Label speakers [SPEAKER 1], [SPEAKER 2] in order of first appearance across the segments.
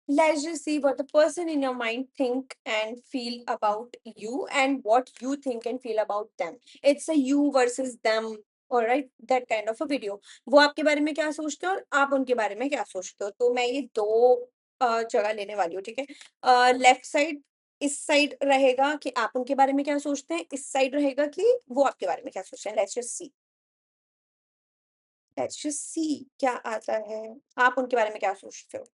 [SPEAKER 1] let's just see what the person in your mind think and feel about you and what you think and feel about them. It's a you versus them, all right, that kind of a video. वो आपके बारे में क्या सोचते हो और आप उनके बारे में क्या सोचते हो, तो मैं ये दो जगह लेने वाली हूँ, ठीक है। लेफ्ट साइड इस साइड रहेगा कि आप उनके बारे में क्या सोचते हैं, इस साइड रहेगा कि वो आपके बारे में क्या सोचते हैं। लेट्स जस्ट सी क्या आता है, आप उनके बारे में क्या सोचते हो।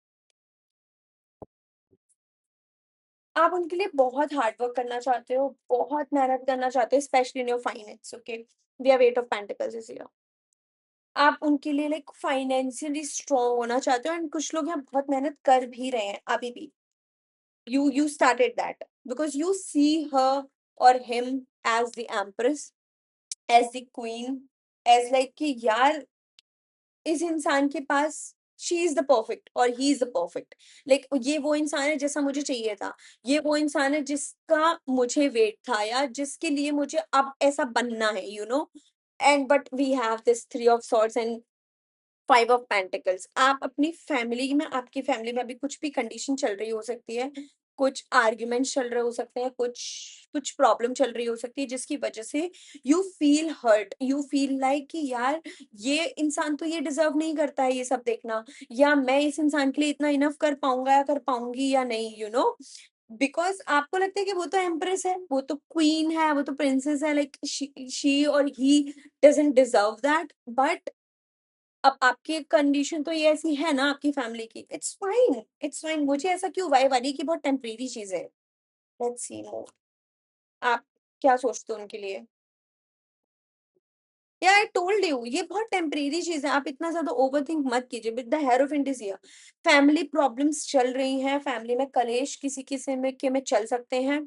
[SPEAKER 1] आप उनके लिए बहुत हार्ड वर्क करना चाहते हो, बहुत मेहनत करना चाहते हो, specially in your finance, okay. We have 8 of pentacles is here. आप उनके लिए लाइक फाइनेंशियली स्ट्रांग होना चाहते हो एंड कुछ लोग यहाँ बहुत मेहनत कर भी रहे हैं अभी भी। You started that because you see her or him as the empress, as the queen, as like कि यार इस इंसान के पास शी इज द परफेक्ट और he is the perfect. Like ये वो इंसान है जैसा मुझे चाहिए था, ये वो इंसान है जिसका मुझे वेट था या जिसके लिए मुझे अब ऐसा बनना है, you know. And but we have this three of swords and five of pentacles. आप अपनी फैमिली में, आपकी फैमिली में अभी कुछ भी कंडीशन चल रही हो सकती है, कुछ आर्ग्यूमेंट्स चल रहे हो सकते हैं, कुछ कुछ प्रॉब्लम चल रही हो सकती है जिसकी वजह से you feel hurt, you feel like कि यार ये इंसान तो ये डिजर्व नहीं करता है ये सब देखना, या मैं इस इंसान के लिए इतना इनफ कर पाऊंगा या कर पाऊंगी या नहीं, यू नो। बिकॉज आपको लगता है कि वो तो एम्प्रेस है, वो तो क्वीन है, वो तो प्रिंसेस है, लाइक शी और he doesn't deserve that. But अब आपकी कंडीशन तो ये ऐसी है ना आपकी फैमिली की, इट्स फाइन, इट्स फाइन। मुझे ऐसा क्यों वाइब आ रही है कि बहुत टेम्परेरी चीज है। लेट्स सी मोर, आप क्या सोचते हो उनके लिए। या आई टोल्ड यू ये बहुत टेम्परेरी चीज है, आप इतना ज्यादा ओवर थिंक मत कीजिए। With the hierophant is here, family problems चल रही हैं, फैमिली में कलेश किसी किसी में चल सकते हैं,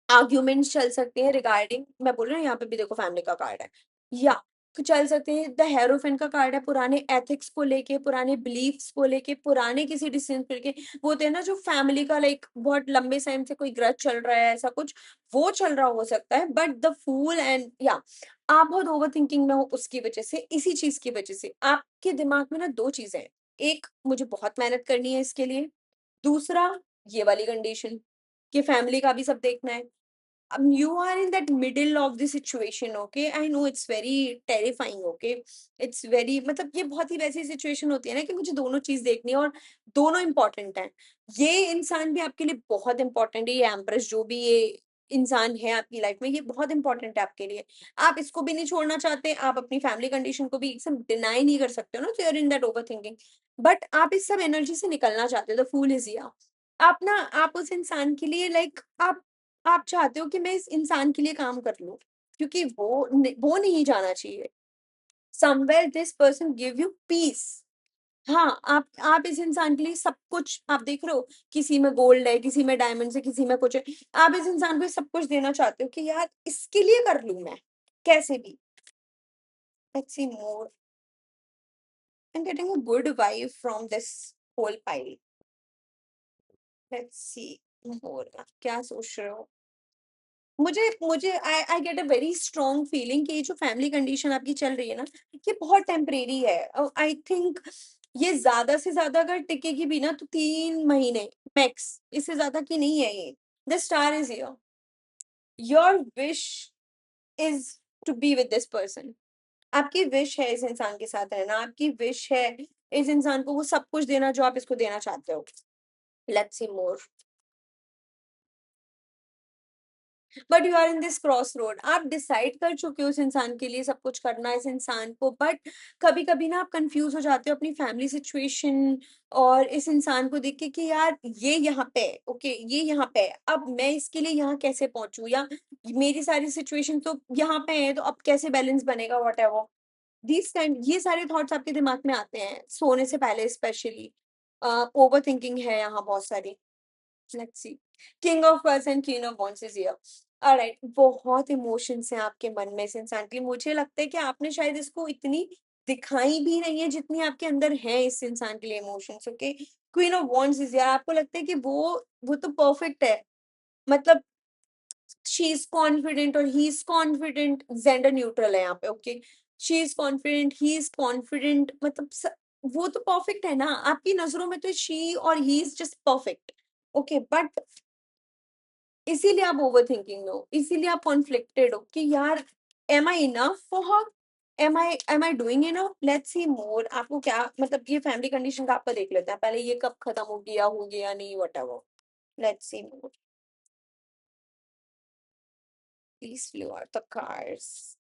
[SPEAKER 1] आर्ग्यूमेंट्स चल सकते हैं रिगार्डिंग, मैं बोल रही हूँ यहाँ पे भी देखो फैमिली का कार्ड है, या चल सकते हैं। द हेरोफेन का कार्ड है पुराने एथिक्स को लेके, पुराने बिलीफ्स को लेके, पुराने किसी डिसीजन को लेके। वो होते हैं ना जो फैमिली का लाइक बहुत लंबे टाइम से कोई ग्रज चल रहा है, ऐसा कुछ वो चल रहा हो सकता है। बट द फूल एंड या आप बहुत ओवर थिंकिंग में हो उसकी वजह से, इसी चीज की वजह से आपके दिमाग में ना दो चीजें हैं। एक, मुझे बहुत मेहनत करनी है इसके लिए। दूसरा, ये वाली कंडीशन कि फैमिली का भी सब देखना है। You are in that middle of the situation, okay? I know it's very terrifying, okay? It's very मतलब ये बहुत ही वैसी सिचुएशन होती है ना कि मुझे दोनों चीज देखनी है और दोनों इंपॉर्टेंट हैं। ये इंसान भी आपके लिए बहुत इंपॉर्टेंट है, ये एम्प्रेस जो भी ये इंसान है आपकी लाइफ में, ये बहुत इंपॉर्टेंट है आपके लिए। आप इसको भी नहीं छोड़ना चाहते, आप अपनी फैमिली कंडीशन को भी एकदम डिनाई नहीं कर सकते हो ना, तो you're in that over thinking. But आप इस सब एनर्जी से निकलना चाहते हो, द फूल इज हियर। आप ना, आप उस इंसान के लिए लाइक आप चाहते हो कि मैं इस इंसान के लिए काम कर लूँ, क्योंकि वो नहीं जाना चाहिए। Somewhere this person give you peace. हाँ, आप इस इंसान के लिए सब कुछ आप देख रहे हो, किसी में गोल्ड है, किसी में डायमंड्स है, किसी में कुछ है। आप इस इंसान को सब कुछ देना चाहते हो कि यार इसके लिए कर लूँ मैं, कैसे भी। Let's see more, I am getting a good vibe from this whole pile. Let's see more, आप क्या सोच रहे हो। मुझे मुझे I I get a very strong feeling कि ये जो फैमिली कंडीशन आपकी चल रही है ना, ये बहुत टेम्परेरी है। आई थिंक ये ज्यादा से ज्यादा अगर टिकेगी भी ना तो 3 महीने मैक्स, इससे ज्यादा की नहीं है ये। The star is here, your wish is to be with this person. आपकी विश है इस इंसान के साथ रहना, आपकी विश है इस इंसान को वो सब कुछ देना जो आप इसको देना चाहते हो। Let's see more, but you are in this cross road, आप डिसाइड कर चुके हो उस इंसान के लिए सब कुछ करना है इस इंसान को। बट कभी कभी ना आप कंफ्यूज हो जाते हो अपनी फैमिली सिचुएशन और इस इंसान को देख के कि यार ये यहाँ पे है, ओके ये यहाँ पे है, अब मैं इसके लिए यहाँ कैसे पहुंचू, या मेरी सारी सिचुएशन तो यहाँ पे है तो अब कैसे बैलेंस बनेगा, वट एवर दिस काइंड, ये सारे थॉट्स आपके दिमाग में आते हैं सोने से पहले स्पेशली। ओवर थिंकिंग है यहाँ बहुत सारी। Let's see, king of purse and queen of wands is here. Alright, बहुत इमोशंस हैं आपके मन में इस इंसान के लिए। मुझे लगता है कि आपने शायद इसको इतनी दिखाई भी नहीं है जितनी आपके अंदर है इस इंसान के लिए emotions, okay. Queen of wands is here, आपको लगता है कि वो तो परफेक्ट है, मतलब शी इज कॉन्फिडेंट और he is confident, gender neutral है यहाँ पे, okay. She is confident, he is confident, मतलब वो तो परफेक्ट है ना, आपकी नजरों में तो शी और he is just perfect. Okay, but इसीलिए आप ओवरथिंकिंग हो, इसीलिए आप कॉन्फ्लिक्टेड हो कि यार am I enough for her, am I doing enough, let's see more. आपको क्या मतलब, ये फैमिली कंडीशन का आपका देख लेते हैं पहले, ये कब खत्म हो गया नहीं, whatever, let's see more. Please flow out the cars.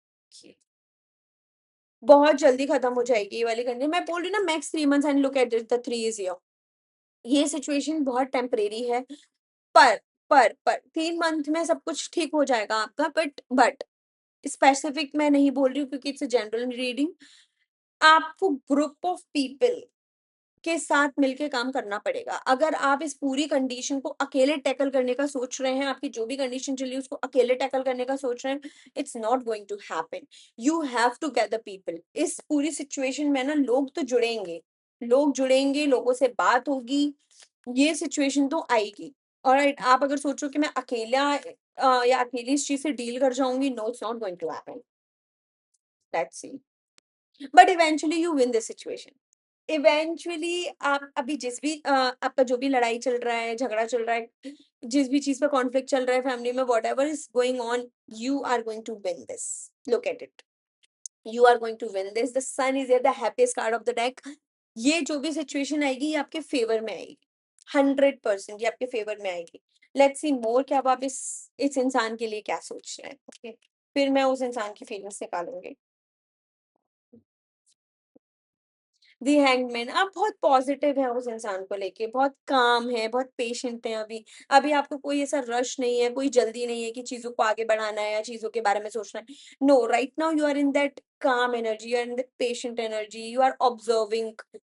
[SPEAKER 1] बहुत जल्दी खत्म हो जाएगी ये वाली कंडीशन, मैं बोल रही हूँ ना, max 3 months and look at the 3 is. ये सिचुएशन बहुत टेम्परेरी है, पर पर 3 मंथ में सब कुछ ठीक हो जाएगा आपका, बट स्पेसिफिक मैं नहीं बोल रही हूँ क्योंकि इट्स अ जनरल रीडिंग। आपको ग्रुप ऑफ पीपल के साथ मिलके काम करना पड़ेगा। अगर आप इस पूरी कंडीशन को अकेले टैकल करने का सोच रहे हैं, आपकी जो भी कंडीशन चली है उसको अकेले टैकल करने का सोच रहे हैं, it's not going to happen. You have to get the people. इस पूरी सिचुएशन में ना लोग तो जुड़ेंगे, लोग जुड़ेंगे, लोगों से बात होगी, ये सिचुएशन तो आएगी। और आप अगर सोचो कि मैं अकेला या अकेली इस चीज से डील कर जाऊंगी, no, it's not going to happen. Let's see. But eventually you win this situation. Eventually आप अभी जिस भी आपका जो भी लड़ाई चल रहा है, झगड़ा चल रहा है, जिस भी चीज पे कॉन्फ्लिक्ट चल रहा है फैमिली में, whatever is going on, you are going to win this. Look at it, you are going to win this. The sun is the happiest card of the deck. ये जो भी situation आएगी ये आपके favour में आएगी, 100% ये आपके फेवर में आएगी। लेट्स सी मोर कि अब आप इस इंसान के लिए क्या सोच रहे हैं। ओके, फिर मैं उस इंसान की फीलिंग्स निकालूंगी। दी हैंगमैन, आप बहुत पॉजिटिव है उस इंसान को लेके, बहुत काम है, बहुत पेशेंट है। अभी अभी आपको कोई ऐसा रश नहीं है, कोई जल्दी नहीं है कि चीजों को आगे बढ़ाना है या चीजों के बारे में सोचना है। No, right now you are in that calm energy, you are in that patient energy, you are observing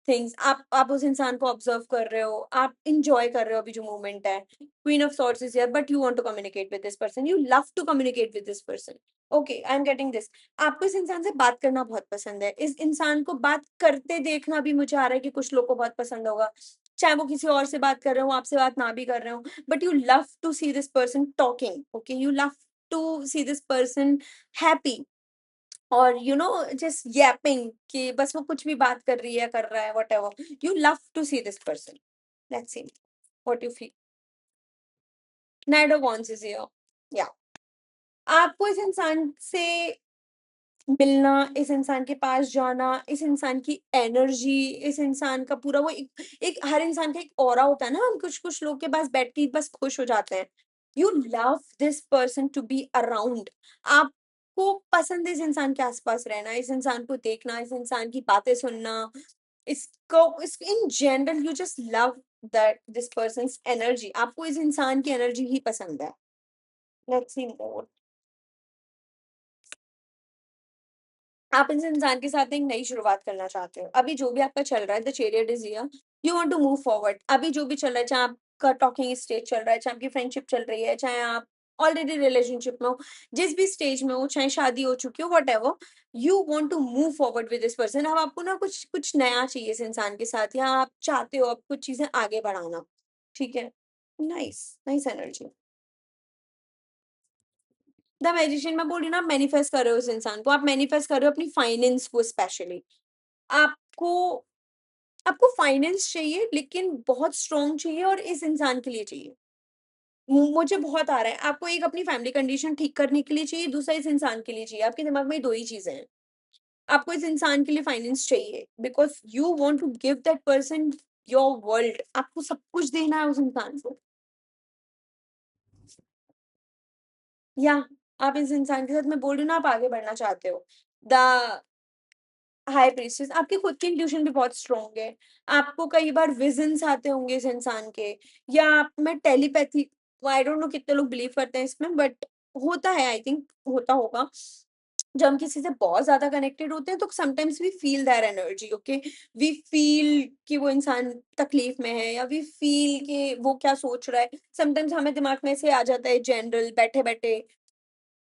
[SPEAKER 1] things. आप उस इंसान को ऑब्जर्व कर रहे हो, आप इंजॉय कर रहे हो अभी जो मोमेंट है। Queen of swords is here, but you want to communicate with this person, you love to communicate with this person. Okay, I am getting this. आपको इस इंसान से बात करना बहुत पसंद है, इस इंसान को बात करते देखना भी मुझे आ रहा है कि कुछ लोग को बहुत पसंद होगा। चाहे वो किसी और से बात कर रहे हो, आपसे बात ना भी कर रहे हो, but you love to see this person talking. Okay, you love to see this person happy, और यू नो जस्ट यैपिंग कि बस वो कुछ भी बात कर रही है, कर रहा है, whatever, you love to see this person. Let's see what you feel. Knight of wands is here. या आपको इस इंसान से मिलना, इस इंसान के पास जाना, इस इंसान की एनर्जी, इस इंसान का पूरा वो एक हर इंसान का एक ऑरा होता है ना, हम कुछ कुछ लोग के पास बैठ के बस खुश हो जाते हैं। You love this person to be around. आपको पसंद है इस इंसान के आसपास रहना, इस इंसान को देखना, इस इंसान की बातें सुनना, इसको इस in general you just love that this persons energy. आपको इस इंसान की एनर्जी ही पसंद है। Let's see more. आप इस इंसान के साथ एक नई शुरुआत करना चाहते हो। अभी जो भी आपका चल रहा है, the chariot is here, you want to move forward. अभी जो भी चल रहा है, चाहे आपका टॉकिंग स्टेज चल रहा है, चाहे आपकी फ्रेंडशिप चल रही है, चाहे आप ऑलरेडी रिलेशनशिप में हो, जिस भी स्टेज में हो, चाहे शादी हो चुकी हो, whatever, you want to move forward with this person. अब आपको ना कुछ कुछ नया चाहिए इस इंसान के साथ, या आप चाहते हो अब कुछ चीजें आगे बढ़ाना। ठीक है, nice, nice energy. The magician, मैं बोल रही हूँ ना, मैनिफेस्ट कर रहे हो उस इंसान को, आप मैनिफेस्ट कर रहे हो अपनी फाइनेंस को स्पेशली। आपको आपको फाइनेंस चाहिए, लेकिन बहुत स्ट्रॉन्ग चाहिए, और इस इंसान के लिए चाहिए। मुझे बहुत आ रहा है, आपको एक अपनी फैमिली कंडीशन ठीक करने के लिए चाहिए, दूसरा इस इंसान के लिए चाहिए। आपके दिमाग में दो ही चीजें हैं। आपको इस इंसान के लिए फाइनेंस चाहिए because you want to give that person your world. आपको सब कुछ देना है उस इंसान को। या आप इस इंसान के साथ, मैं बोल रही हूँ ना, आप आगे बढ़ना चाहते हो। द हाई प्रीस्टेस, आपकी खुद की इंट्यूशन भी बहुत स्ट्रांग है। आपको कई बार विजन्स आते होंगे इस इंसान के, या आप में टेलीपैथी, आई डोंट नो कितने लोग बिलीव करते हैं इसमें, बट होता है, आई थिंक होता होगा। जब हम किसी से बहुत ज्यादा कनेक्टेड होते हैं तो sometimes we feel that energy. Okay, we feel कि वो इंसान तकलीफ में है, या वी फील कि वो क्या सोच रहा है। समटाइम्स हमें दिमाग में से आ जाता है जनरल, बैठे बैठे,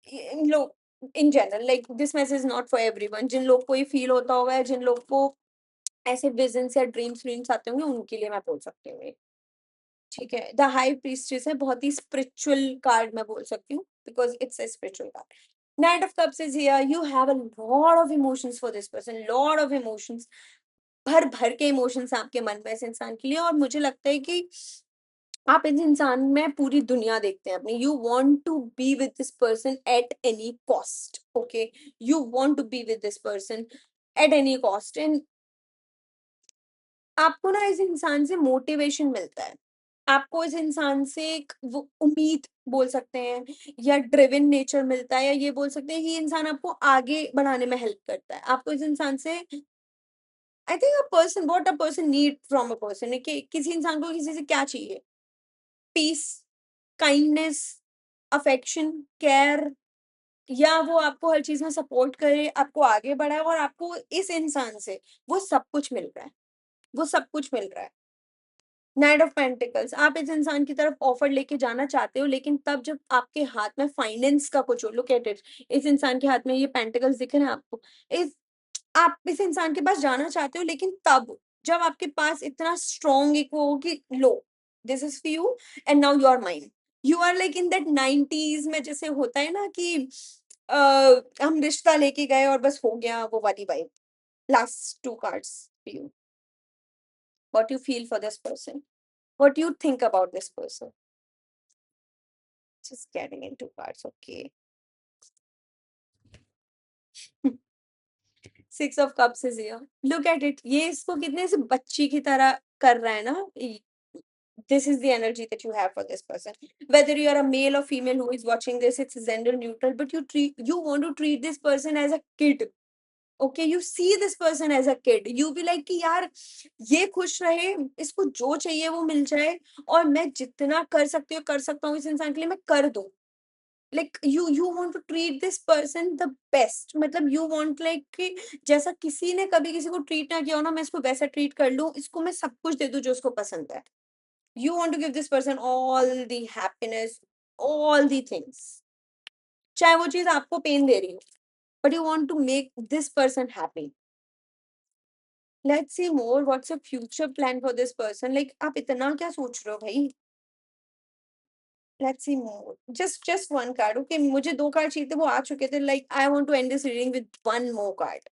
[SPEAKER 1] इन लोग in general, like this message not for everyone. जिन लोग को ये फील होता होगा, या जिन लोग को ऐसे विजन्स या ड्रीम्स वीम्स आते होंगे, उनके लिए मैं बोल सकती हूँ ये। ठीक है, द हाई प्रीस्टेस है, बहुत ही स्पिरिचुअल कार्ड मैं बोल सकती हूँ, because it's a spiritual card. Knight of cups is here, you have a lot of emotions for this person, lot of emotions. भर-भर के इमोशंस आपके मन में इस इंसान के लिए, और मुझे लगता है कि आप इस इंसान में पूरी दुनिया देखते हैं अपनी। You want to be with this person at any cost, okay? You want to be with this person at any cost, and आपको ना इस इंसान से मोटिवेशन मिलता है। आपको इस इंसान से एक वो उम्मीद बोल सकते हैं, या ड्रिवन नेचर मिलता है, या ये बोल सकते हैं कि ये इंसान आपको आगे बढ़ाने में हेल्प करता है। आपको इस इंसान से, I think a person, what a person need from a person है कि किसी इंसान को किसी से क्या चाहिए? पीस, काइंडनेस, अफेक्शन, केयर, या वो आपको हर चीज़ में सपोर्ट करे, आपको आगे बढ़ाए, और आपको इस इंसान से वो सब कुछ मिल रहा है, वो सब कुछ मिल रहा है। नाइट ऑफ पेंटिकल्स, आप इस इंसान की तरफ ऑफर लेके जाना चाहते हो, लेकिन तब जब आपके हाथ में फाइनेंस का कुछ हो, लुक एट इट, इस इंसान के हाथ में ये पेंटिकल्स दिख रहे हैं आपको। इस आप इस इंसान के पास जाना चाहते हो, लेकिन तब जब आपके पास इतना स्ट्रॉन्ग एक वो हो कि लो, this is for you and now you are mine. You are like in that 90s में जैसे होता है ना कि हम रिश्ता लेके गए और बस हो गया, वो वाली vibe. Last to cards for you, what you feel for this person, what you think about this person. Just getting into cards, okay. Six of Cups is here. Look at it. ये इसको कितने से बच्ची की तरह कर रहा है ना। This is the energy that you have for this person. Whether you are a male or female who is watching this, it's gender neutral, but you want to treat this person as a kid. Okay, you see this person as a kid. You be like कि यार ये खुश रहे, इसको जो चाहिए वो मिल जाए, और मैं जितना कर सकता हूँ इस इंसान के लिए मैं कर दूँ। Like you want to treat this person the best, मतलब यू वांट लाइक कि जैसा किसी ने कभी किसी को ट्रीट ना किया हो ना, मैं इसको वैसा ट्रीट कर लूं, इसको मैं सब कुछ दे दूं जो इसको पसंद है। You want to give this person all the happiness, all the things, चाहे वो चीज आपको पेन दे रही हो, but you want to make this person happy. Let's see more, what's your future plan for this person, like आप इतना क्या सोच रहे हो भाई? Let's see more, just one card, okay? मुझे 2 कार्ड चाहिए थे, वो आ चुके थे। Like I want to end this reading with one more card.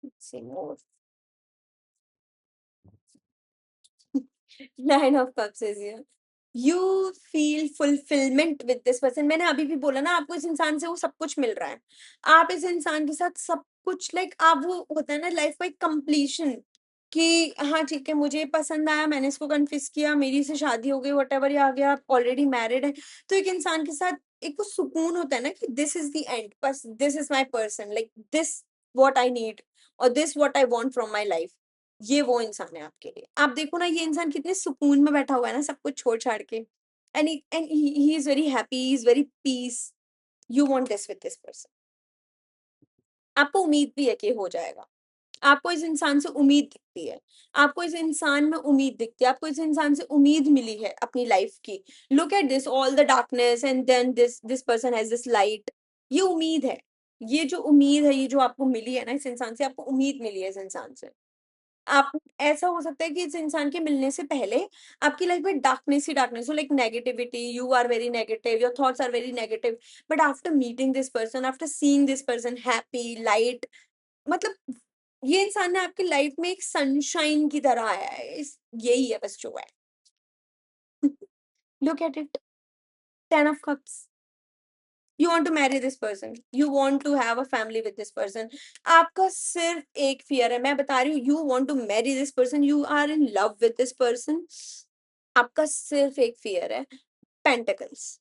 [SPEAKER 1] Let's see more. Nine of cups is here. You feel fulfilment with this person. मैंने अभी भी बोला ना, आपको इस इंसान से वो सब कुछ मिल रहा है। आप इस इंसान के साथ सब कुछ, लाइक आप, वो होता है ना लाइफ का एक कंप्लीशन, कि हाँ ठीक है, मुझे पसंद आया, मैंने इसको कन्फेस किया, मेरी से शादी हो गई, व्हाटएवर, ये आ गया, आप ऑलरेडी मैरिड है। तो एक इंसान के साथ एक वो सुकून होता है ना कि दिस इज द एंड, बस this is my person, like this what I need, और this what I want from my life. ये वो इंसान है आपके लिए। आप देखो ना, ये इंसान कितने सुकून में बैठा हुआ है ना, सब कुछ छोड़-छाड़ के। And he is very happy, he is very peace. You want this with this person. आपको उम्मीद भी है कि हो जाएगा। आपको इस इंसान से उम्मीद दिखती है। आपको इस इंसान में उम्मीद दिखती है। आपको इस इंसान से उम्मीद मिली है अपनी लाइफ की। Look at this, all the darkness and then this person has this light. ये उम्मीद है। ये जो उम्मीद है, ये जो आपको मिली है ना इस इंसान से, आपको उम्मीद मिली है इस इंसान से। आप, ऐसा हो सकता है कि इस इंसान के मिलने से पहले आपकी लाइफ में डार्कनेस ही डार्कनेस हो, like negativity, you are very negative, your thoughts are very negative, but after meeting this person, after seeing this person happy, light, मतलब ये इंसान ने आपकी लाइफ में एक सनशाइन की तरह आया है। यही है बस जो है। Look at it, 10 of cups। You want to marry this person, you want to have a family with this person. आपका सिर्फ एक फियर है, मैं बता रही हूँ, you want to marry this person, you are in love with this person. आपका सिर्फ एक फियर है, पेंटिकल्स।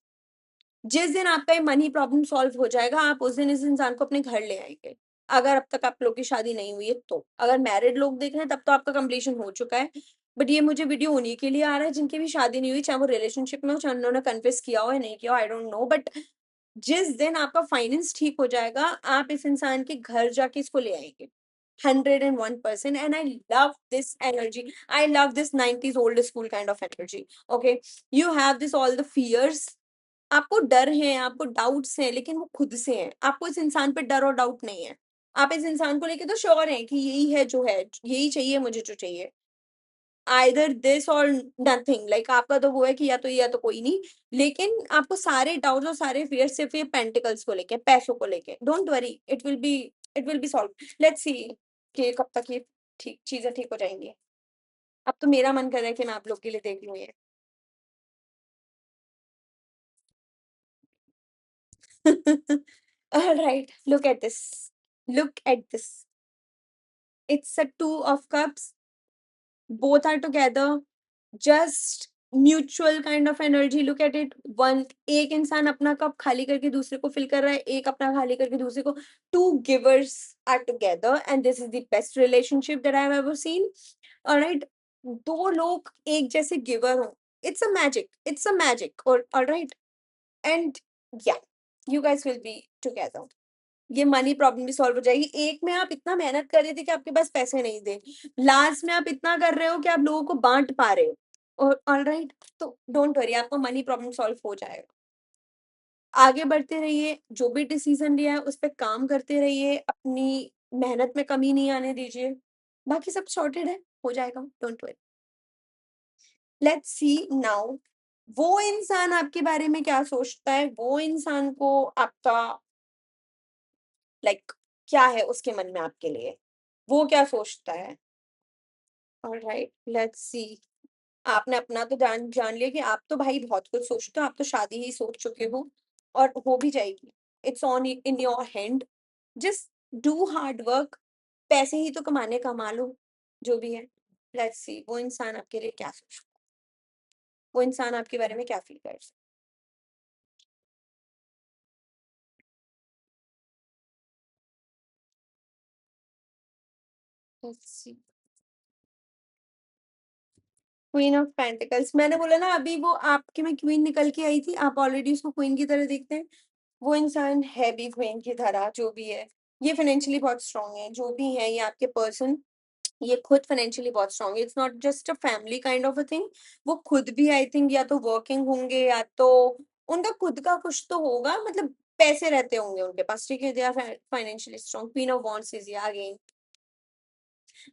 [SPEAKER 1] जिस दिन आपका ये मनी प्रॉब्लम सॉल्व हो जाएगा, आप उस दिन इस इंसान को अपने घर ले आएंगे। अगर अब तक आप लोग की शादी नहीं हुई है तो। अगर मैरिड लोग देख रहे हैं तब तो आपका कंप्लीशन हो चुका है। बट ये मुझे वीडियो उन्हीं के लिए आ रहा है जिनकी भी शादी नहीं हुई, चाहे वो रिलेशनशिप में हो, चाहे उन्होंने कन्फेस किया हो या नहीं किया हो, आई डोंट नो, बट जिस दिन आपका फाइनेंस ठीक हो जाएगा, आप इस इंसान के घर जाके इसको ले आएँगे। 101%, and I love this energy. I love this 90s old school kind of energy. Okay, you have this all the fears. आपको डर है, आपको डाउट्स हैं, लेकिन वो खुद से हैं। आपको इस इंसान पे डर और डाउट नहीं है। आप इस इंसान को लेके तो श्योर हैं कि यही है जो है, यही चाहिए मुझे जो चाहिए। आइदर दिस और नथिंग, लाइक आपका तो वो है कि या तो ये या तो कोई नहीं। लेकिन आपको सारे डाउट्स और सारे फियर सिर्फ ये पेंटिकल्स को लेके, पैसों को लेके। Don't worry, it will be solve. Let's see. कि कब तक ये ठीक चीज़ें ठीक हो जाएँगी। अब तो मेरा मन कर रहा है कि मैं आप लोग के लिए देख लूँ ये। Alright, look at this, look at this. It's a two of cups, both are together, just mutual kind of energy, look at it. One, एक इंसान अपना कप खाली करके दूसरे को फिल कर रहा है, एक अपना खाली करके दूसरे को, two givers are together and this is the best relationship that I have ever seen. Alright, दो लोग एक जैसे गिवर हो, it's a magic, it's a magic. और alright, and yeah, you guys will be together. ये money problem भी solve हो जाएगी। एक में आप इतना मेहनत कर रहे थे कि आपके पास पैसे नहीं थे, लास्ट में आप इतना कर रहे हो कि आप लोगों को बांट पा रहे हो। और ऑलराइट, तो डोंट वरी, आपका मनी प्रॉब्लम सॉल्व हो जाएगा। आगे बढ़ते रहिए, जो भी डिसीजन लिया है उस पे काम करते रहिए, अपनी मेहनत में कमी नहीं आने दीजिए, बाकी सब सॉर्टेड है, हो जाएगा, don't worry. Let's see now, वो इंसान आपके बारे में क्या सोचता है, वो इंसान को आपका लाइक क्या है उसके मन में आपके लिए, वो क्या सोचता है। Alright, let's see. आपने अपना तो जान जान लिया कि आप तो भाई बहुत कुछ सोचते हो, आप तो शादी ही सोच चुके हो, और हो भी जाएगी। It's on in your hand, just do hard work, पैसे ही तो कमाने, कमा लो, जो भी है। लेट्स सी वो इंसान आपके लिए क्या सोचता है, वो इंसान आपके बारे में क्या फील कर सकता है। Let's see, queen of pentacles, मैंने बोला ना अभी वो आपके में क्वीन निकल के आई थी, आप ऑलरेडी उसको क्वीन की तरह देखते हैं। वो इंसान है भी क्वीन की तरह, जो भी है। ये फाइनेंशियली बहुत स्ट्रांग है, जो भी है ये आपके पर्सन, ये खुद फाइनेंशियली बहुत स्ट्रांग है। It's not just a family kind of a thing, वो खुद भी आई थिंक या तो वर्किंग होंगे, या तो उनका खुद का कुछ तो होगा, मतलब पैसे रहते होंगे उनके पास, ठीक है। They are financially strong, queen of wands is again.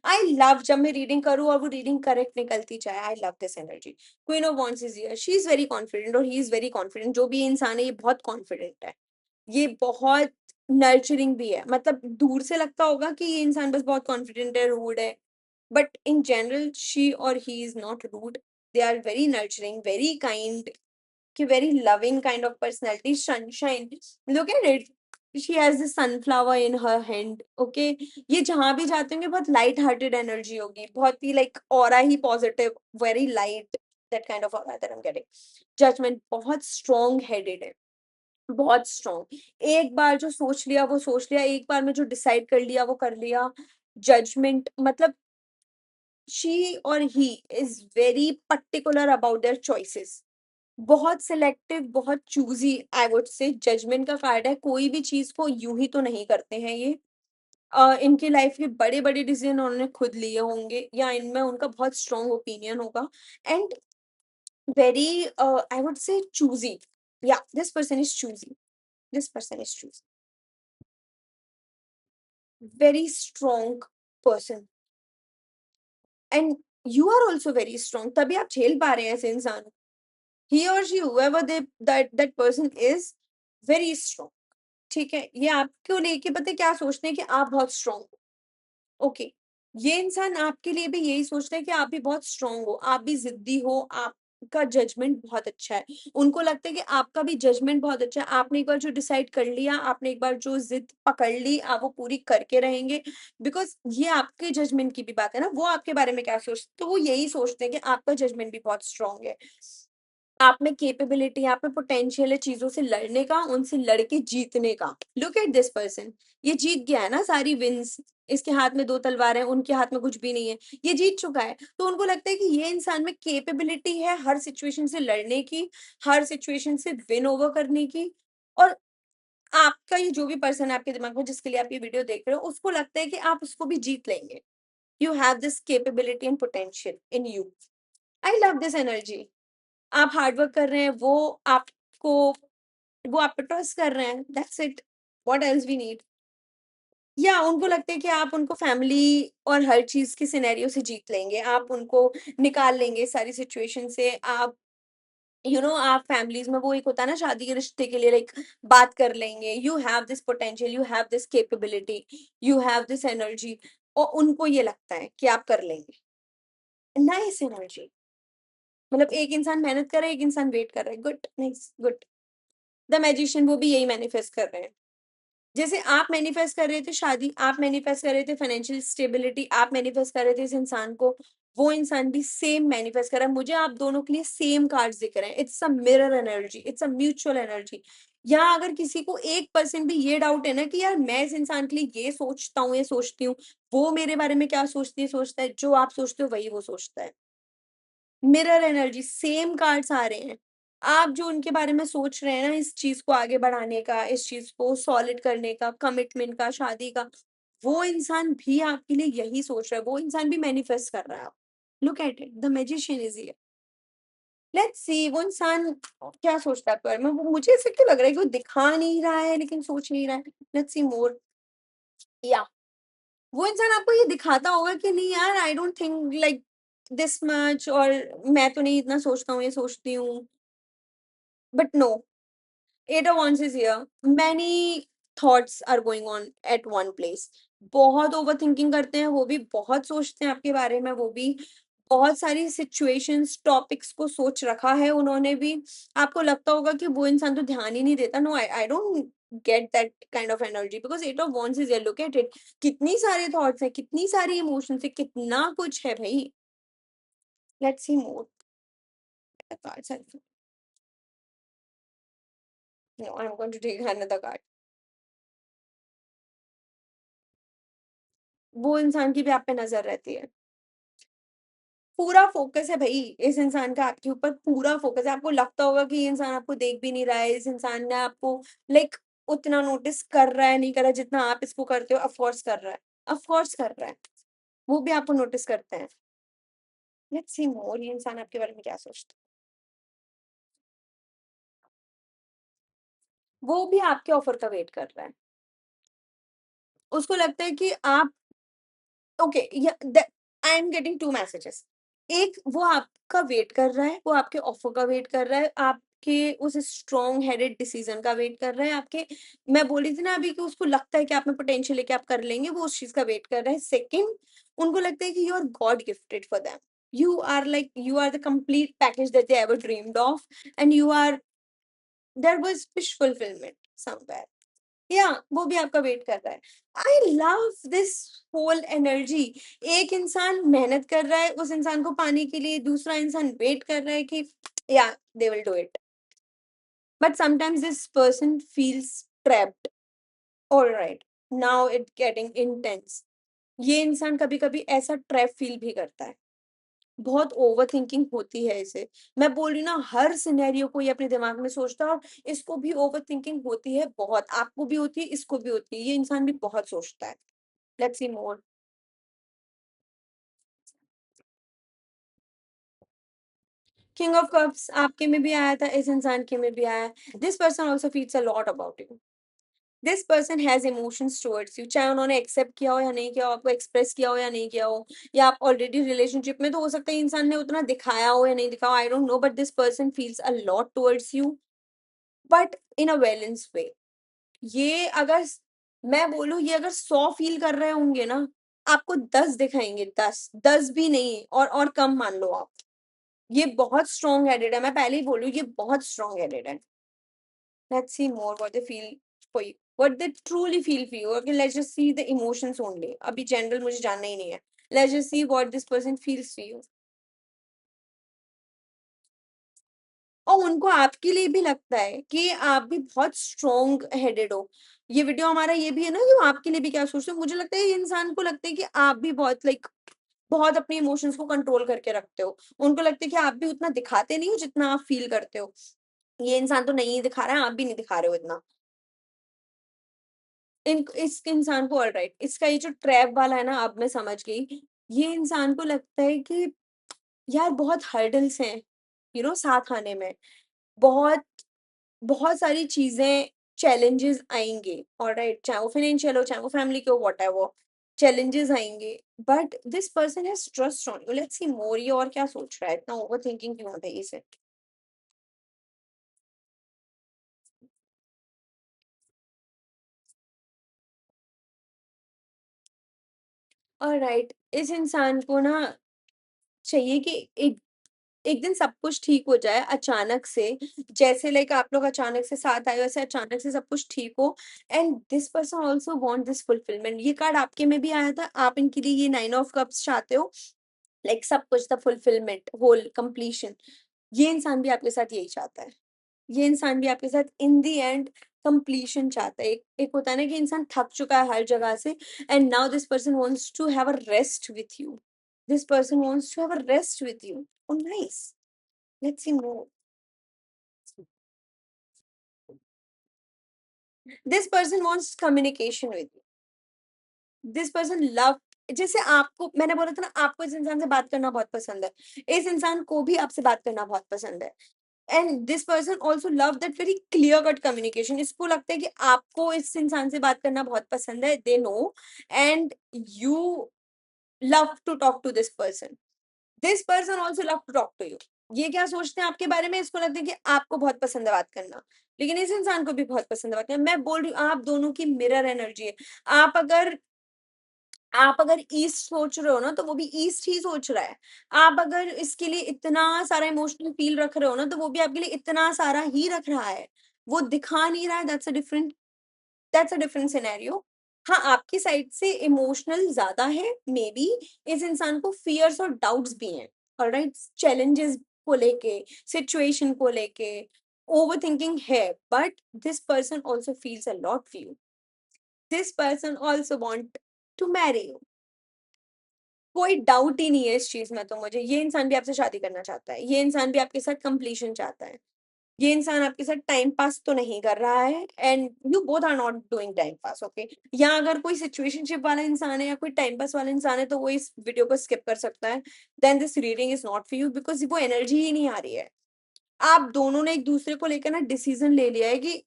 [SPEAKER 1] I love जब मैं रीडिंग करूँ और वो रीडिंग करेक्ट निकलती जाए, आई love this energy. Queen of wands is here, she is very confident और ही इज वेरी कॉन्फिडेंट। जो भी इंसान है ये बहुत कॉन्फिडेंट है, ये बहुत नर्चरिंग भी है। मतलब दूर से लगता होगा कि ये इंसान बस बहुत कॉन्फिडेंट है, रूड है, बट इन जनरल शी और he is not rude, they are very nurturing, very kind, कि very loving kind of personality, sunshine. Look at it. She has the sunflower in her hand. Okay. ये जहाँ भी जाते होंगे बहुत light hearted energy होगी, बहुत ही लाइक ऑरा ही positive, very light, that kind of aura that I am getting. Judgement, बहुत स्ट्रॉन्ग हेडेड है, बहुत स्ट्रॉन्ग। एक बार जो सोच लिया वो सोच लिया, एक बार में जो डिसाइड कर लिया वो कर लिया। जजमेंट मतलब शी और he is very particular about their choices, बहुत सिलेक्टिव, बहुत choosy, I would say. Judgement का कार्ड है, कोई भी चीज को यूं ही तो नहीं करते हैं ये। इनकी लाइफ के बड़े बड़े डिसीजन उन्होंने खुद लिए होंगे, या इनमें उनका बहुत स्ट्रॉन्ग ओपिनियन होगा, and very I would say choosy. Yeah this person is choosy, this person is choosy, very strong person, and you are also very strong, तभी आप झेल पा रहे हैं ऐसे इंसान। ही और she, whoever they that person is very strong, ठीक है। ये आपको लेके पता है क्या सोचते हैं कि आप बहुत स्ट्रांग हो, ओके। ये इंसान आपके लिए भी यही सोचता है कि आप भी बहुत स्ट्रांग हो, आप भी जिद्दी हो, आपका जजमेंट बहुत अच्छा है। उनको लगता है कि आपका भी जजमेंट बहुत अच्छा है, आपने एक बार जो डिसाइड कर लिया, आपने एक बार जो जिद पकड़ ली, आप वो पूरी करके रहेंगे। बिकॉज ये आपके जजमेंट की भी बात है ना, वो आपके बारे में क्या सोचते, तो वो यही सोचते हैं कि आपका जजमेंट भी बहुत स्ट्रांग है, आप में कैपेबिलिटी, आप में पोटेंशियल है चीजों से लड़ने का, उनसे लड़के जीतने का। लुक एट दिस पर्सन, ये जीत गया है ना सारी विंस, इसके हाथ में दो तलवारें, उनके हाथ में कुछ भी नहीं है, ये जीत चुका है। तो उनको लगता है कि ये इंसान में कैपेबिलिटी है हर सिचुएशन से लड़ने की, हर सिचुएशन से विन ओवर करने की। और आपका ये जो भी पर्सन है आपके दिमाग में जिसके लिए आप ये वीडियो देख रहे हो, उसको लगता है कि आप उसको भी जीत लेंगे। You have this capability and potential in you. I love this energy. आप हार्ड वर्क कर रहे हैं, आपको वो आप पे ट्रस्ट कर रहे हैं, that's it, what else we need. या उनको लगता है कि आप उनको फैमिली और हर चीज के सिनेरियो से जीत लेंगे, आप उनको निकाल लेंगे सारी सिचुएशन से। आप आप फैमिलीज में वो एक होता है ना शादी के रिश्ते के लिए, लाइक बात कर लेंगे। You have this potential, you have this capability, you have this energy. और उनको ये लगता है कि आप कर लेंगे। Nice energy. मतलब एक इंसान मेहनत कर रहा है, एक इंसान वेट कर रहा है। Good, nice, good. The magician वो भी यही मैनिफेस्ट कर रहे हैं। जैसे आप मैनिफेस्ट कर रहे थे शादी, आप मैनिफेस्ट कर रहे थे फाइनेंशियल स्टेबिलिटी, आप मैनिफेस्ट कर रहे थे इस इंसान को, वो इंसान भी सेम मैनिफेस्ट कर रहा है। मुझे आप दोनों के लिए सेम कार्ड्स दिख रहे हैं। It's a mirror energy, it's a mutual energy. यहाँ अगर किसी को 1% भी ये डाउट है ना कि यार मैं इस इंसान के लिए ये सोचता हूँ, ये सोचती हूँ, वो मेरे बारे में क्या सोचती है, सोचता है, जो आप सोचते हो वही वो सोचता है। मिरर एनर्जी, सेम कार्ड्स आ रहे हैं। आप जो उनके बारे में सोच रहे हैं ना, इस चीज को आगे बढ़ाने का, इस चीज को सॉलिड करने का, कमिटमेंट का, शादी का, वो इंसान भी आपके लिए यही सोच रहा है, वो इंसान भी मैनिफेस्ट कर रहा है। Look at it, the magician is here. Let's see वो इंसान क्या सोचता है आपके बारे में। वो मुझे ऐसे क्यों लग रहा है कि वो दिखा नहीं रहा है लेकिन सोच नहीं रहा है। लेट्स सी मोर। या वो इंसान आपको ये दिखाता होगा कि नहीं यार, I don't think like this much, और मैं तो नहीं इतना सोचता हूँ, ये सोचती हूँ, but no, eight of wands is here. Many thoughts are going on at one place. बहुत ओवर थिंकिंग करते हैं, वो भी बहुत सोचते हैं आपके बारे में, वो भी बहुत सारी सिचुएशंस, टॉपिक्स को सोच रखा है उन्होंने भी। आपको लगता होगा कि वो इंसान तो ध्यान ही नहीं देता। No, I don't get that kind of energy, because eight of wands is allocated. कितनी सारे थॉट्स है, कितनी सारी इमोशंस है, कितना कुछ है भाई। Let's see more cards. No, I am going to take another card. वो इंसान की भी आप पे नजर रहती है। पूरा फोकस है भाई इस इंसान का आपके ऊपर, पूरा फोकस है। आपको लगता होगा कि ये इंसान आपको देख भी नहीं रहा है, इस इंसान ने आपको लाइक उतना नोटिस कर रहा है, नहीं कर रहा है जितना आप इसको करते हो। ऑफ कोर्स कर रहा है, ऑफ कोर्स कर रहा है। वो भी आपको नोटिस करते हैं। लेट्स सी मोर, ये इंसान आपके बारे में क्या सोचता है। वो भी आपके ऑफर का वेट कर रहा है। उसको लगता है कि आप okay, I am getting two messages. एक, वो आपका वेट कर रहा है, वो आपके ऑफर का वेट कर रहा है, आपके उस स्ट्रॉन्ग हेडेड डिसीजन का वेट कर रहा है, आपके, मैं बोल रही थी ना अभी कि उसको लगता है कि आप में पोटेंशियल है कि आप कर लेंगे, वो उस चीज का वेट कर रहा है। सेकंड, उनको लगता है कि you are god gifted for them. You are like, you are the complete package that they ever dreamed of, and you are, there was wish fulfillment somewhere. या वो भी आपका वेट कर रहा है। I love this whole energy. एक इंसान मेहनत कर रहा है उस इंसान को पाने के लिए, दूसरा इंसान वेट कर रहा है कि या they will do it. But sometimes this person feels trapped. Alright, now it getting intense. ये इंसान कभी कभी ऐसा ट्रैप फील भी करता है। बहुत ओवर थिंकिंग होती है इसे। मैं बोल रही हूँ ना, हर सिनेरियो को ये अपने दिमाग में सोचता है, और इसको भी ओवर थिंकिंग होती है बहुत। आपको भी होती है, इसको भी होती है, ये इंसान भी बहुत सोचता है। Let's see more. King of cups आपके में भी आया था, इस इंसान के में भी आया है। This person also feels a lot about you. This person has emotions towards you, चाहे उन्होंने एक्सेप्ट किया हो या नहीं किया हो, आपको एक्सप्रेस किया हो या नहीं किया हो, या आप ऑलरेडी रिलेशनशिप में, तो हो सकता है इंसान ने उतना दिखाया हो या नहीं दिखाया हो, I don't know, but this person feels a lot towards you, but in a balance way. ये अगर मैं बोलूँ, ये अगर 100 फील कर रहे होंगे ना, आपको 10 दिखाएंगे, 10 भी नहीं, और कम मान लो आप। ये बहुत स्ट्रॉन्ग हेडेड है, मैं पहले ही बोलूँ, ये बहुत स्ट्रॉन्ग हेडेड है। Let's see more what they feel for you, what they truly feel for you. Okay, let's just see the emotions only, अभी जनरल मुझे जानना ही नहीं है। Let's just see what this person feels for you. और उनको आपके लिए भी लगता है कि आप भी बहुत स्ट्रॉन्ग हेडेड हो। ये वीडियो हमारा ये भी है ना कि वो आपके लिए भी क्या सोचते हैं। मुझे लगता है ये इंसान को लगता है कि आप भी बहुत लाइक बहुत अपने इमोशंस को कंट्रोल करके रखते हो। उनको लगता है कि आप भी उतना दिखाते नहीं हो जितना आप फील करते हो। ये इंसान तो नहीं दिखा रहा है, आप भी नहीं दिखा रहे हो इतना। इन इस इंसान को, ऑलराइट, इसका ये जो ट्रैप वाला है ना, अब मैं समझ गई। ये इंसान को लगता है कि यार बहुत हर्डल्स हैं साथ आने में। बहुत बहुत सारी चीज़ें, चैलेंजेस आएँगे, ऑलराइट, चाहे वो फाइनेंशियल हो, चाहे वो फैमिली के हो, व्हाटएवर, चैलेंजेस आएँगे, but this person has trust on you. Let's see more, ये और क्या सोच रहा है? इतना ओवरथिंकिंग क्यों होता है इसे? ऑलराइट, इस इंसान को ना चाहिए कि एक एक दिन सब कुछ ठीक हो जाए अचानक से, जैसे लाइक आप लोग अचानक से साथ आए, वैसे अचानक से सब कुछ ठीक हो। And this person also want this fulfilment. ये कार्ड आपके में भी आया था, आप इनके लिए ये 9 ऑफ कप्स चाहते हो, लाइक सब कुछ, द फुलफिलमेंट, होल कंप्लीशन। ये इंसान भी आपके साथ यही चाहता है। ये इंसान भी आपके साथ इन द एंड कंप्लीशन चाहता है। एक एक होता है ना कि इंसान थक चुका है हर जगह से, and now this person wants to have a rest with you. This person wants to have a rest with you. Oh nice, let's see more. This person wants communication with you. This person love, जैसे आपको मैंने बोला था ना, आपको इस इंसान से बात करना बहुत पसंद है, इस इंसान को भी आपसे बात करना बहुत पसंद है। And this person also love that very clear cut communication. इसको लगता है कि आपको इस इंसान से बात करना बहुत पसंद है, they know, and you love to talk to this person. This person also love to talk to you. ये क्या सोचते हैं आपके बारे में, इसको लगता है कि आपको बहुत पसंद है बात करना, लेकिन इस इंसान को भी बहुत पसंद है बात करना। मैं बोल रही हूँ, आप दोनों की मिरर एनर्जी है। आप अगर आप अगर ईस्ट सोच रहे हो ना, तो वो भी ईस्ट ही सोच रहा है। आप अगर इसके लिए इतना सारा इमोशनल फील रख रहे हो ना, तो वो भी आपके लिए इतना सारा ही रख रहा है। वो दिखा नहीं रहा है, दैट्स अ डिफरेंट सिनेरियो। हाँ, आपकी साइड से इमोशनल ज़्यादा है, मेबी इस इंसान को फ़ियर्स और डाउट्स भी हैं, ऑलराइट? चैलेंजेस को लेके, सिचुएशन को लेके, ओवरथिंकिंग है, but this person also feels a lot for you. This person also want to marry you. कोई डाउट ही नहीं है इस चीज़ में तो मुझे, ये इंसान भी आपसे शादी करना चाहता है, ये इंसान भी आपके साथ कंप्लीशन चाहता है। ये इंसान आपके साथ टाइम पास तो नहीं कर रहा है, and you both are not doing time pass, okay? या अगर कोई सिचुएशनशिप वाला इंसान है या कोई टाइम पास वाला इंसान है, तो वो इस वीडियो को स्किप कर सकता है। Then this reading is not for you, because वो एनर्जी ही नहीं आ रही है। आप दोनों ने एक दूसरे को लेकर ना डिसीजन ले लिया है कि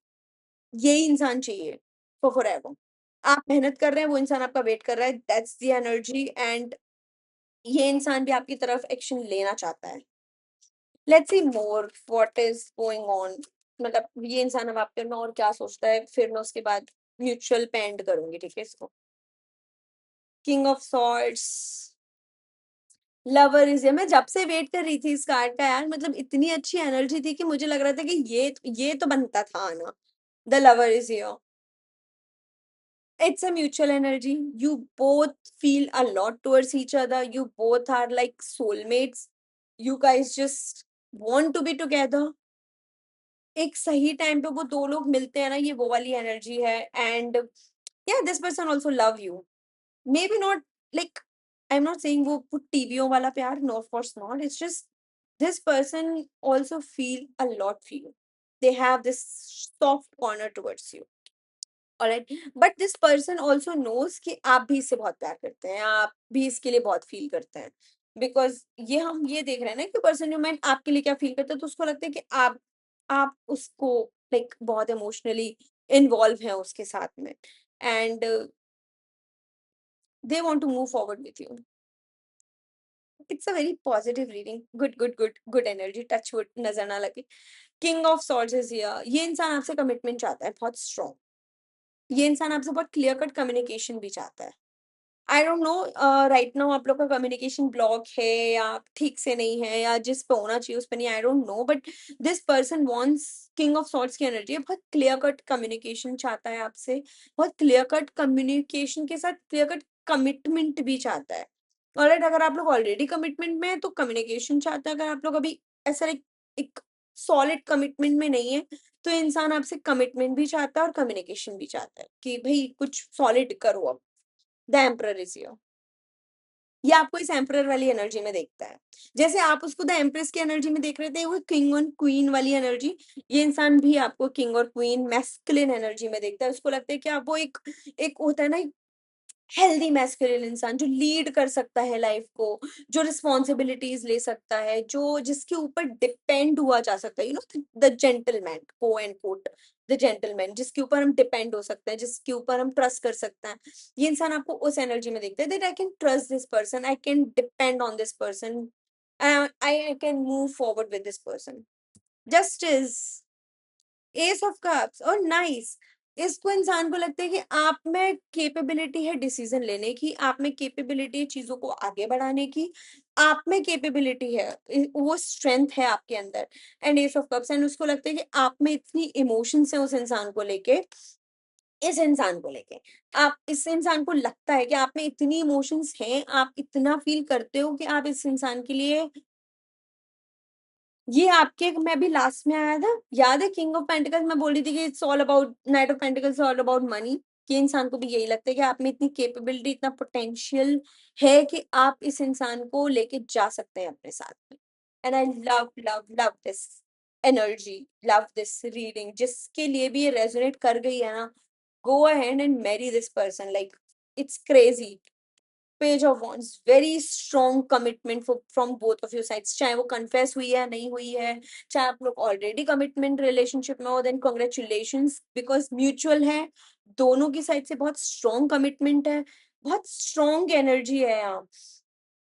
[SPEAKER 1] यही इंसान चाहिए फॉर फॉरएवर। आप मेहनत कर रहे हैं, वो इंसान आपका वेट कर रहा है, दैट्स द एनर्जी। एंड ये इंसान भी आपकी तरफ एक्शन लेना चाहता है। Let's see more what is going on. मतलब ये इंसान अब आपके में और क्या सोचता है, फिर मैं उसके बाद म्यूचुअल पे एंड करूंगी, ठीक है इसको। King of swords, lover is, मैं जब से वेट कर रही थी इस कार्ड का यार, मतलब इतनी अच्छी एनर्जी थी कि मुझे लग रहा था कि ये तो बनता था ना। The lover is here. It's a mutual energy. You both feel a lot towards each other. You both are like soulmates. You guys just want to be together. एक सही टाइम पे वो दो लोग मिलते हैं ना, ये वो वाली एनर्जी है। And yeah, this person also love you. Maybe not like, I'm not saying वो टीवियों वाला प्यार, no, of course not. It's just this person also feel a lot for you. They have this soft corner towards you. Alright, but this person also knows कि आप भी इससे बहुत प्यार करते हैं, आप भी इसके लिए बहुत फील करते हैं। बिकॉज ये हम ये देख रहे हैं ना कि पर्सन जो माइंड आपके लिए क्या फील करता है, तो उसको लगता है कि आप उसको लाइक बहुत इमोशनली इन्वॉल्व है उसके साथ में। And they want to move forward with you. It's a very positive reading, good good good good energy, touch wood नजर ना लगे। King of swords is here. ये इंसान आपसे कमिटमेंट चाहता है बहुत स्ट्रॉन्ग। ये इंसान आपसे बहुत क्लियर कट कम्युनिकेशन भी चाहता है। I don't know right now आप लोग का कम्युनिकेशन ब्लॉक है, या ठीक से नहीं है, या जिस पे होना चाहिए उस पे नहीं, I don't know, but this person wants, king of swords की एनर्जी है, बहुत क्लियर कट कम्युनिकेशन चाहता है आपसे। बहुत क्लियर कट कम्युनिकेशन के साथ क्लियर कट कमिटमेंट भी चाहता है। ऑलराइट, अगर आप लोग ऑलरेडी कमिटमेंट में है तो कम्युनिकेशन चाहता है। अगर आप लोग अभी ऐसा एक सॉलिड कमिटमेंट में नहीं है, तो इंसान आपसे कमिटमेंट भी चाहता है और कम्युनिकेशन भी चाहता है कि भाई कुछ सॉलिड करो अब। The emperor is here. ये आपको इस एम्परर वाली एनर्जी में देखता है, जैसे आप उसको द एम्प्रेस की एनर्जी में देख रहे थे, वो किंग और क्वीन वाली एनर्जी। ये इंसान भी आपको किंग और क्वीन मैस्कुलिन एनर्जी में देखता है। उसको लगता है कि आप वो एक एक होता है ना, हेल्दी मैस्कुलिन इंसान जो लीड कर सकता है लाइफ को, जो रिस्पॉन्सिबिलिटीज ले सकता है, जो जिसके ऊपर डिपेंड हुआ जा सकता है, द जेंटलमैन, को एंड कोट, द जेंटलमैन जिसके ऊपर हम डिपेंड हो सकते हैं, जिसके ऊपर हम ट्रस्ट कर सकते हैं। ये इंसान आपको उस एनर्जी में देखता है, that I can trust this person, I can depend on this person, I can move forward with this person. Justice, S of cups, और नाइस। इसको इंसान को लगता है कि आप में कैपेबिलिटी है डिसीजन लेने की, आप में कैपेबिलिटी है चीज़ों को आगे बढ़ाने की, आप में कैपेबिलिटी है, वो स्ट्रेंथ है आपके अंदर। And S of cups, and उसको लगता है कि आप में इतनी इमोशंस हैं उस इंसान को लेके, इस इंसान को लेके। आप इस इंसान को लगता है कि आप में इतनी इमोशंस हैं, आप इतना फ़ील करते हो कि आप इस इंसान के लिए, ये आपके में भी लास्ट में आया था, याद है किंग ऑफ पेंटिकल्स मैं बोल रही थी कि it's all about, night of pentacles all about money, कि इंसान को भी यही लगता है कि आप में इतनी कैपेबिलिटी, इतना पोटेंशियल है कि आप इस इंसान को लेके जा सकते हैं अपने साथ में। And I love love love this energy, love this reading. जिसके लिए भी ये रेजोनेट कर गई है ना, go ahead and marry this person, like it's crazy। Page of wants, very strong commitment from both of your sides, चाहे वो कन्फेस हुई है नहीं हुई है, चाहे आप लोग ऑलरेडी कमिटमेंट रिलेशनशिप में हो, देन कॉन्ग्रेचुलेशंस, बिकॉज म्यूचुअल है, दोनों की साइड से बहुत स्ट्रॉन्ग कमिटमेंट है, बहुत स्ट्रॉन्ग एनर्जी है यहाँ।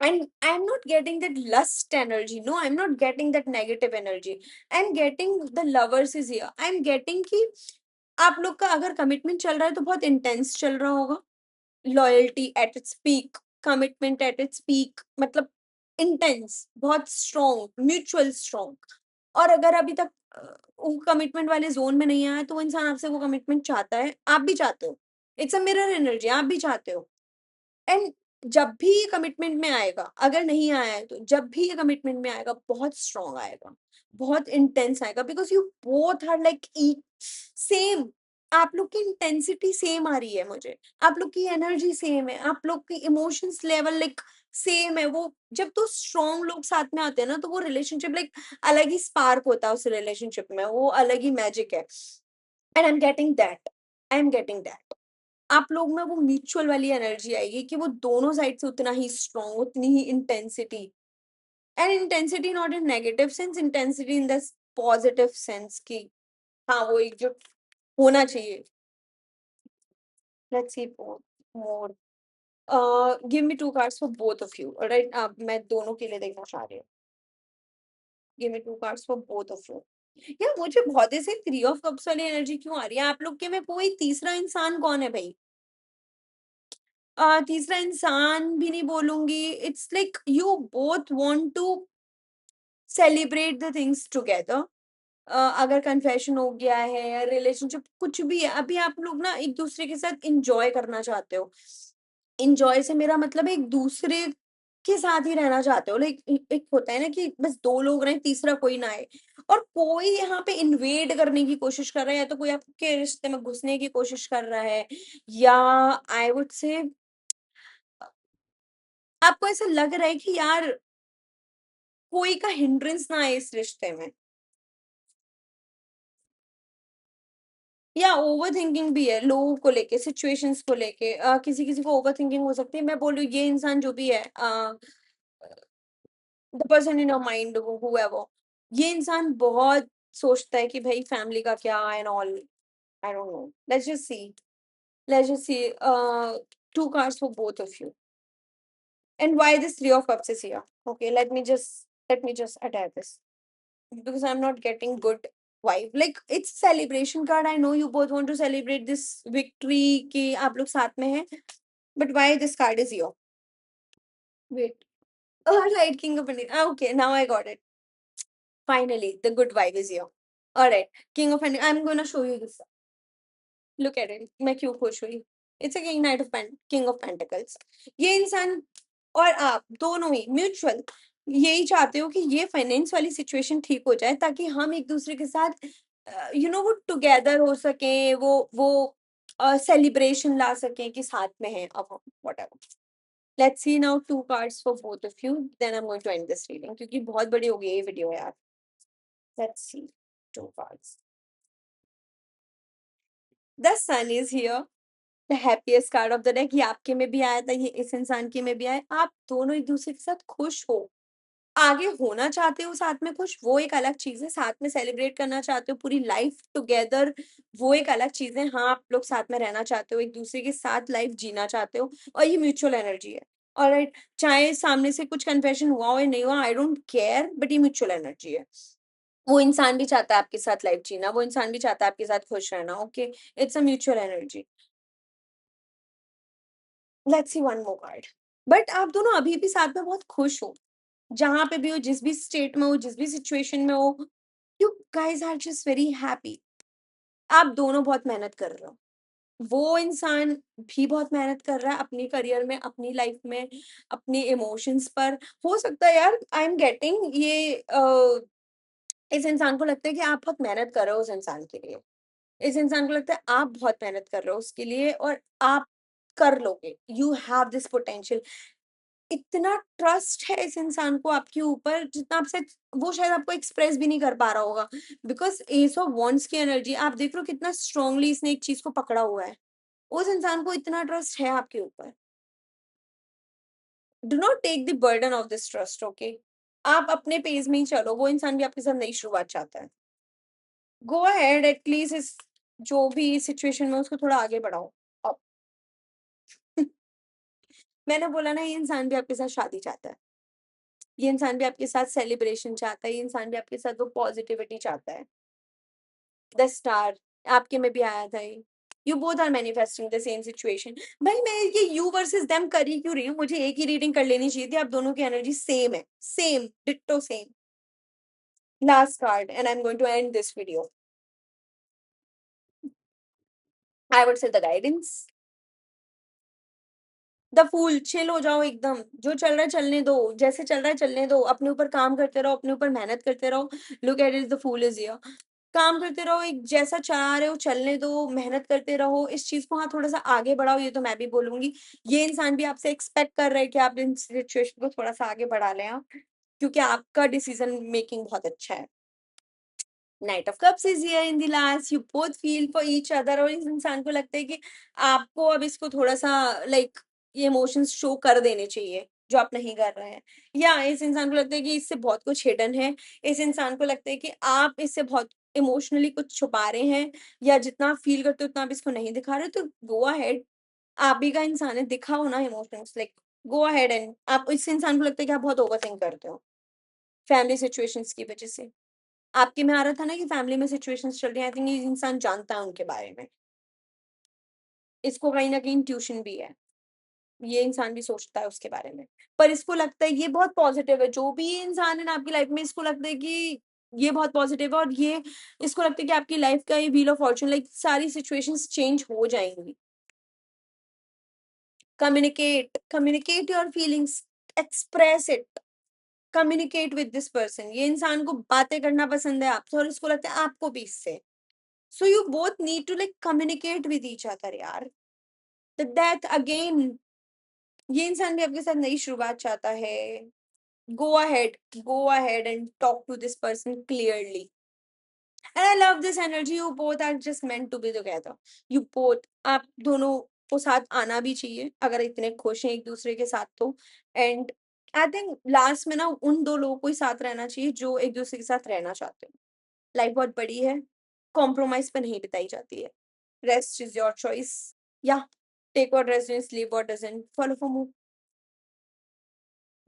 [SPEAKER 1] And I am not getting that lust energy, no I am not getting that negative energy, I am getting the lovers is here. I am getting कि आप लोग का अगर कमिटमेंट चल रहा है तो बहुत इंटेंस चल रहा होगा, loyalty at its peak, commitment at its peak, मतलब इंटेंस, बहुत स्ट्रॉन्ग, म्यूचुअल स्ट्रॉन्ग। और अगर अभी तक वो कमिटमेंट वाले जोन में नहीं आया तो वो इंसान आपसे वो कमिटमेंट चाहता है, आप भी चाहते हो, इट्स अ मिरर एनर्जी, आप भी चाहते हो। एंड जब भी ये कमिटमेंट में आएगा, अगर नहीं आया है तो जब भी ये कमिटमेंट में आएगा बहुत स्ट्रॉन्ग आएगा, बहुत इंटेंस आएगा, because you both are like same, आप लोग की इंटेंसिटी सेम आ रही है मुझे, आप लोग की एनर्जी सेम है, आप लोग की इमोशंस लेवल लाइक सेम है। वो जब तो स्ट्रॉन्ग लोग साथ में आते हैं ना तो वो रिलेशनशिप लाइक अलग ही स्पार्क होता है उस रिलेशनशिप में, वो अलग ही मैजिक है। And I am getting that, I am getting that, आप लोग में वो म्यूचुअल वाली एनर्जी आएगी कि वो दोनों साइड से उतना ही स्ट्रॉन्ग, उतनी ही intensity, and intensity not in negative sense, intensity in the positive sense की हाँ वो एकजुट होना चाहिए। Let's see more, give me two cards for both of you, alright, मैं दोनों के लिए देखना चाह रही हूँ, give me two cards for both of you. यार मुझे बहुत ऐसे थ्री ऑफ कप्स वाली एनर्जी क्यों आ रही है आप लोग के में, कोई तीसरा इंसान कौन है भाई? तीसरा इंसान भी नहीं बोलूंगी, it's like you both want to celebrate the things together. अगर कन्फेशन हो गया है या रिलेशनशिप कुछ भी है, अभी आप लोग ना एक दूसरे के साथ इंजॉय करना चाहते हो, इंजॉय से मेरा मतलब है एक दूसरे के साथ ही रहना चाहते हो, लाइक एक होता है ना कि बस दो लोग रहे, तीसरा कोई ना आए, और कोई यहाँ पे इन्वेड करने की कोशिश कर रहा है, या तो कोई आपके रिश्ते में घुसने की कोशिश कर रहा है, या आई वुड से आपको ऐसा लग रहा है कि यार कोई का हिंड्रेंस ना आए इस रिश्ते में, या ओवरथिंकिंग भी है लोगों को लेके, सिचुएशंस को लेके, किसी-किसी को ओवरथिंकिंग हो सकती है। मैं बोल रही हूँ ये इंसान जो भी है, the person in your mind whoever, ये इंसान बहुत सोचता है कि भाई फैमिली का क्या and all, I don't know, let's just see, 2 cards for both of you and why this 3 of cups is here. Okay, let me just attach this because I'm not getting good vibe. Like it's celebration card. I know you both want to celebrate this victory कि आप लोग साथ में हैं. But why this card is here? Wait. All right, King of India. Okay, now I got it. Finally, the good vibe is here. All right, King of India. I'm gonna show you this. Look at it. मैं क्यों खुश हुई? It's a King of Pentacles. ये इंसान और आप दोनों ही mutual यही चाहते हो कि ये फाइनेंस वाली सिचुएशन ठीक हो जाए ताकि हम एक दूसरे के साथ वो टुगेदर हो सके, वो सेलिब्रेशन ला सके कि साथ में हैं अब हम, whatever. Let's see now 2 cards for both of you, then I am going to end this reading क्योंकि बहुत बड़ी हो गई ये वीडियो यार। Let's see 2 cards. The sun is here, the happiest card of the deck, ये आपके में भी आया था, ये इस इंसान के में भी आया। आप दोनों एक दूसरे के साथ खुश हो, आगे होना चाहते हो साथ में खुश, वो एक अलग चीज है, साथ में सेलिब्रेट करना चाहते हो पूरी लाइफ टुगेदर, वो एक अलग चीज है। हाँ, आप लोग साथ में रहना चाहते हो, एक दूसरे के साथ लाइफ जीना चाहते हो, और ये म्यूचुअल एनर्जी है। ऑलराइट, चाहे सामने से कुछ कन्फेशन हुआ हो या नहीं हुआ, आई डोंट केयर, बट ये म्यूचुअल एनर्जी है। वो इंसान भी चाहता है आपके साथ लाइफ जीना, वो इंसान भी चाहता है आपके साथ खुश रहना, okay? It's a mutual energy. Let's see one more card. But आप दोनों अभी भी साथ में बहुत खुश हो, जहाँ पे भी हो, जिस भी स्टेट में हो, जिस भी सिचुएशन में हो, you guys are just very happy. आप दोनों बहुत मेहनत कर रहे हो। वो इंसान भी बहुत मेहनत कर रहा है अपने करियर में, अपनी लाइफ में, अपने इमोशंस पर। हो सकता है यार, आई एम गेटिंग ये इस इंसान को लगता है कि आप बहुत मेहनत कर रहे हो उस इंसान के लिए। इस इंसान को लगता है आप बहुत मेहनत कर रहे हो उसके लिए और आप कर लोगे। You have this potential. इतना ट्रस्ट है इस इंसान को आपके ऊपर जितना आपसे वो शायद आपको एक्सप्रेस भी नहीं कर पा रहा होगा। बिकॉज़ एस ऑफ वांड्स की एनर्जी आप देख रहे हो कितना स्ट्रांगली इसने एक चीज़ को पकड़ा हुआ है। उस इंसान को इतना ट्रस्ट है आपके ऊपर। Do not take the burden of this trust, okay? आप अपने पेस में ही चलो, वो इंसान भी आपके साथ नई शुरुआत चाहता है। गो अहेड एटलीस्ट इस जो भी सिचुएशन में उसको थोड़ा आगे बढ़ाओ। अब मैंने बोला ना ये इंसान भी आपके साथ शादी चाहता है। ये इंसान भी आपके साथ सेलिब्रेशन चाहता है, ये इंसान भी आपके साथ वो पॉजिटिविटी चाहता है। द स्टार आपके में भी आया था ये। You both are manifesting the same situation. भाई मैं ये यू वर्सेस देम कर ही क्यों रही हूँ? मुझे एक ही रीडिंग कर लेनी चाहिए थी, आप दोनों की एनर्जी सेम है। Same, ditto same. Last card and I am going to end this video. I would say the guidance. The fool, chill हो जाओ एकदम। जो चल रहा है चलने दो, जैसे चल रहा है चलने दो। अपने ऊपर काम करते रहो, अपने ऊपर मेहनत करते रहो। Look at it, the fool is here. काम करते रहो, एक जैसा चला रहे हो चलने दो, मेहनत करते रहो। इस चीज़ को हाँ, थोड़ा-सा आगे बढ़ाओ, ये तो मैं भी बोलूँगी। ये इंसान भी आपसे एक्सपेक्ट कर रहा है कि आप इन सिचुएशन को थोड़ा-सा आगे बढ़ा लें आप, क्योंकि आपका डिसीज़न मेकिंग बहुत अच्छा है। Night of cups is here in the last, you both feel for each other और इस इंसान को लगता है कि आपको अब इसको थोड़ा-सा लाइक ये इमोशंस शो कर देने चाहिए, जो आप नहीं कर रहे हैं। या इस इंसान को लगता है कि इससे बहुत कुछ हिडन है। इस इंसान को लगता है कि आप इससे बहुत इमोशनली कुछ छुपा रहे हैं या जितना आप फ़ील करते हो उतना आप इसको नहीं दिखा रहे, तो गो अहेड। आप ही का इंसान है, दिखाओ ना emotions like go ahead and आप इस इंसान को लगता है कि आप बहुत ओवरथिंक करते हो, फैमिली सिचुएशंस की वज़ह से। आपके में आ रहा था ना कि फैमिली में सिचुएशंस चल रही हैं, आई थिंक ये इंसान जानता है उनके बारे में। इसको कहीं न कहीं ट्यूशन भी है। ये इंसान भी सोचता है उसके बारे में। पर इसको लगता है ये बहुत पॉज़िटिव है, जो भी ये इंसान है ना आपकी लाइफ़ में इसको लगता है कि ये बहुत पॉज़िटिव है और ये इसको लगता है कि आपकी लाइफ़ का ये व्हील ऑफ फॉर्च्यून लाइक सारी सिचुएशंस चेंज हो जाएँगी। Communicate your feelings, express it, communicate with this person. ये इंसान को बातें करना पसंद है आपसे और इसको लगता है आपको भी इससे। So you both need to like communicate with each other यार। That again ये इंसान भी आपके साथ नई शुरुआत चाहता है। Go ahead, go ahead and talk to this person clearly. And I love this energy. You both are just meant to be together. You both आप दोनों को साथ आना भी चाहिए अगर इतने खुश हैं एक दूसरे के साथ तो। एंड आई थिंक लास्ट में ना उन दो लोगों को ही साथ रहना चाहिए जो एक दूसरे के साथ रहना चाहते हैं। लाइफ बहुत बड़ी है, कॉम्प्रोमाइज़ पे नहीं बिताई जाती है। Rest is your choice. Yeah, take what resonates, leave what doesn't. Follow for more.